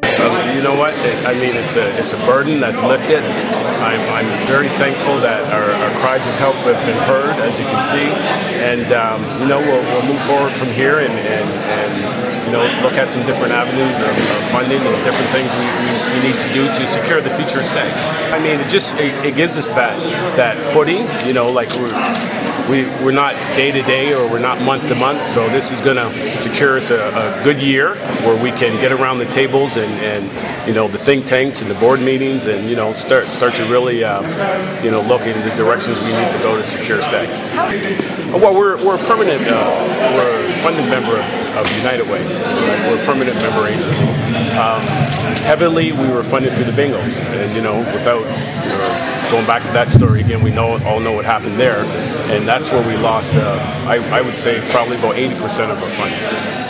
So you know what? I mean, it's a burden that's lifted. I'm very thankful that our cries of help have been heard, as you can see, and you know, we'll move forward from here and you know, look at some different avenues of funding and different things we need to do to secure the future of STAG. I mean, it gives us that footing, you know, like we're not day to day or we're not month to month, so this is going to secure us a good year where we can get around the tables and you know, the think tanks and the board meetings and, you know, start to really you know, look into the directions we need to go to secure STAG. Well, we're a permanent, we're a funded member of United Way. We're a permanent member agency. Heavily, we were funded through the bingos, and you know, without going back to that story again, we all know what happened there, and that's where we lost. I would say probably about 80% of our funding.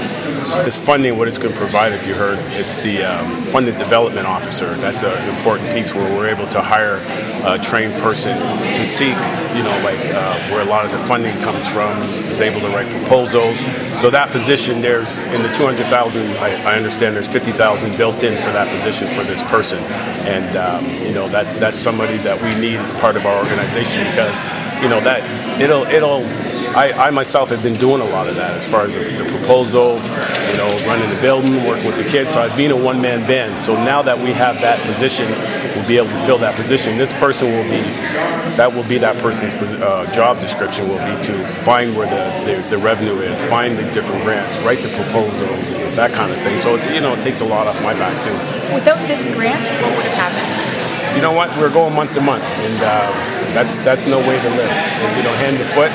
This funding, what it's going to provide, if you heard, it's the funded development officer. That's an important piece where we're able to hire a trained person to seek, you know, like where a lot of the funding comes from, is able to write proposals. So that position, there's in the 200,000, I understand there's 50,000 built in for that position for this person, and you know, that's somebody that we need as part of our organization, because you know that I myself have been doing a lot of that as far as the proposal, you know, running the building, working with the kids. So I've been a one-man band. So now that we have that position, we'll be able to fill that position. This person will be that person's job description will be to find where the revenue is, find the different grants, write the proposals, and that kind of thing. So, you know, it takes a lot off my back too. Without this grant, what would have happened? You know what? We're going month to month, and that's no way to live. And, you know, hand to foot.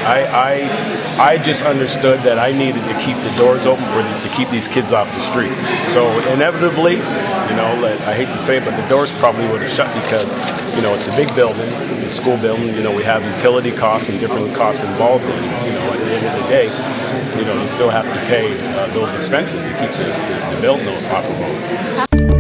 I just understood that I needed to keep the doors open to keep these kids off the street. So inevitably, you know, I hate to say it, but the doors probably would have shut, because you know, it's a big building, a school building. You know, we have utility costs and different costs involved in it. You know, at the end of the day, you know, you still have to pay those expenses to keep the building on a proper mode.